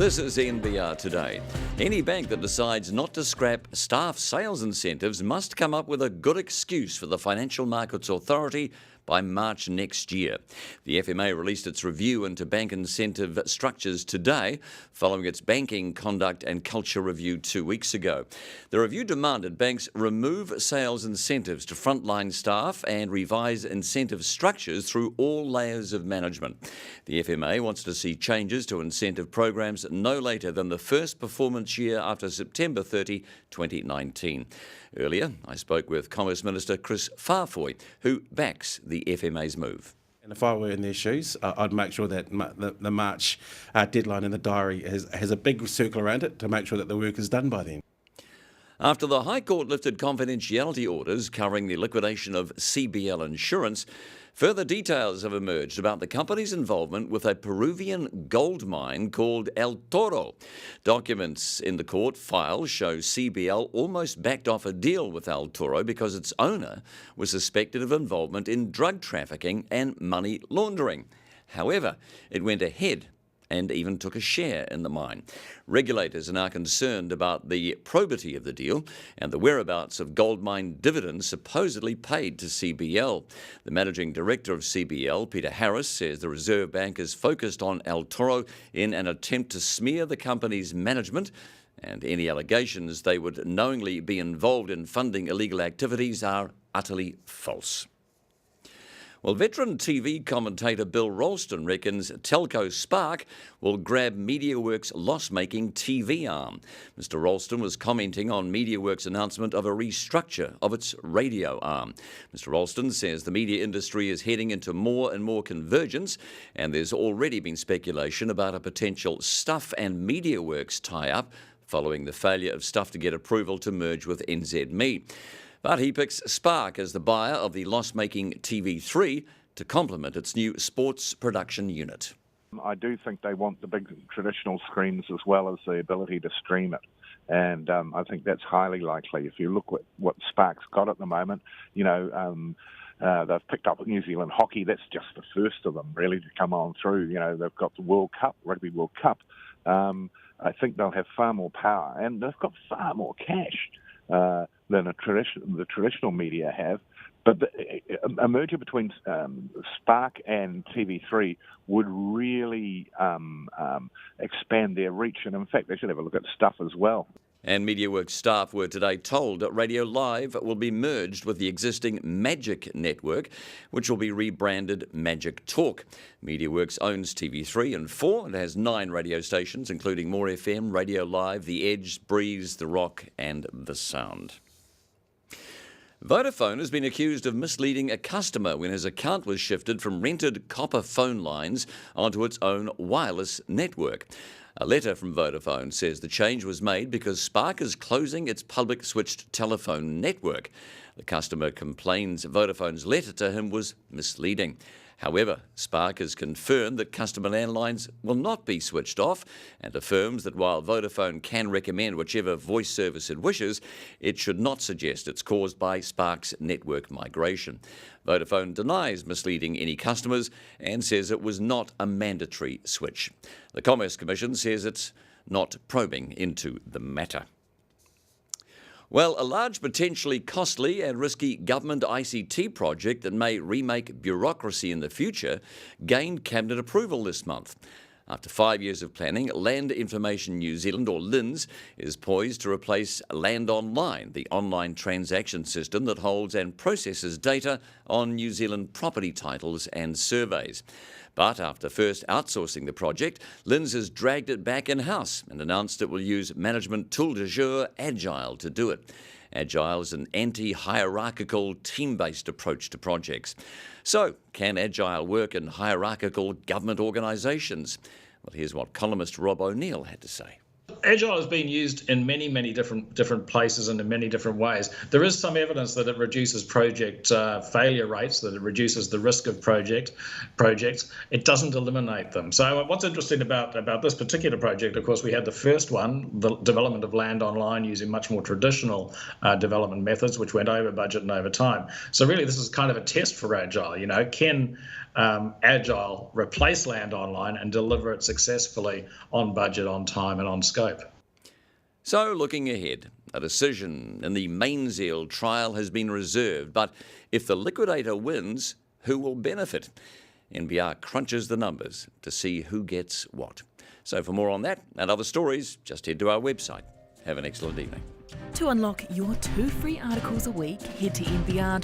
This is NBR Today. Any bank that decides not to scrap staff sales incentives must come up with a good excuse for the Financial Markets Authority by March next year. The FMA released its review into bank incentive structures today, following its banking conduct and culture review 2 weeks ago. The review demanded banks remove sales incentives to frontline staff and revise incentive structures through all layers of management. The FMA wants to see changes to incentive programs no later than the first performance year after September 30, 2019. Earlier, I spoke with Commerce Minister Chris Farfoy, who backs the FMA's move. And if I were in their shoes, I'd make sure that the March deadline in the diary has a big circle around it to make sure that the work is done by then. After the High Court lifted confidentiality orders covering the liquidation of CBL Insurance, further details have emerged about the company's involvement with a Peruvian gold mine called Toro. Documents in the court file show CBL almost backed off a deal with Toro because its owner was suspected of involvement in drug trafficking and money laundering. However, it went ahead and even took a share in the mine. Regulators are now concerned about the probity of the deal and the whereabouts of gold mine dividends supposedly paid to CBL. The managing director of CBL, Peter Harris, says the Reserve Bank is focused on Toro in an attempt to smear the company's management, and any allegations they would knowingly be involved in funding illegal activities are utterly false. Well, veteran TV commentator Bill Ralston reckons telco Spark will grab MediaWorks' loss-making TV arm. Mr. Ralston was commenting on MediaWorks' announcement of a restructure of its radio arm. Mr. Ralston says the media industry is heading into more and more convergence, and there's already been speculation about a potential Stuff and MediaWorks tie-up following the failure of Stuff to get approval to merge with NZME. But he picks Spark as the buyer of the loss-making TV3 to complement its new sports production unit. I do think they want the big traditional screens as well as the ability to stream it. And I think that's highly likely. If you look at what Spark's got at the moment, they've picked up New Zealand hockey. That's just the first of them, really, to come on through. They've got the World Cup, Rugby World Cup. I think they'll have far more power, and they've got far more cash than the traditional media have. But a merger between Spark and TV3 would really expand their reach. And in fact, they should have a look at Stuff as well. And MediaWorks staff were today told that Radio Live will be merged with the existing Magic network, which will be rebranded Magic Talk. MediaWorks owns TV3 and 4 and has 9 radio stations, including More FM, Radio Live, The Edge, Breeze, The Rock and The Sound. Vodafone has been accused of misleading a customer when his account was shifted from rented copper phone lines onto its own wireless network. A letter from Vodafone says the change was made because Spark is closing its public switched telephone network. The customer complains Vodafone's letter to him was misleading. However, Spark has confirmed that customer landlines will not be switched off and affirms that while Vodafone can recommend whichever voice service it wishes, it should not suggest it's caused by Spark's network migration. Vodafone denies misleading any customers and says it was not a mandatory switch. The Commerce Commission says it's not probing into the matter. Well, a large, potentially costly and risky government ICT project that may remake bureaucracy in the future gained Cabinet approval this month. After 5 years of planning, Land Information New Zealand, or LINZ, is poised to replace Land Online, the online transaction system that holds and processes data on New Zealand property titles and surveys. But after first outsourcing the project, LINZ has dragged it back in-house and announced it will use management tool du jour Agile to do it. Agile is an anti-hierarchical, team-based approach to projects. So, can Agile work in hierarchical government organisations? Well, here's what columnist Rob O'Neill had to say. Agile has been used in many different places and in many different ways. There is some evidence that it reduces project failure rates, that it reduces the risk of projects. It doesn't eliminate them. So what's interesting about this particular project, of course, we had the first one, the development of land online using much more traditional development methods, which went over budget and over time. So really, this is kind of a test for Agile. Can Agile replace land online and deliver it successfully on budget, on time, and on scope? So, looking ahead, a decision in the Mainzeal trial has been reserved, but if the liquidator wins, who will benefit? NBR crunches the numbers to see who gets what. So for more on that and other stories, just head to our website. Have an excellent evening. To unlock your 2 free articles a week, head to nbr.co.nz.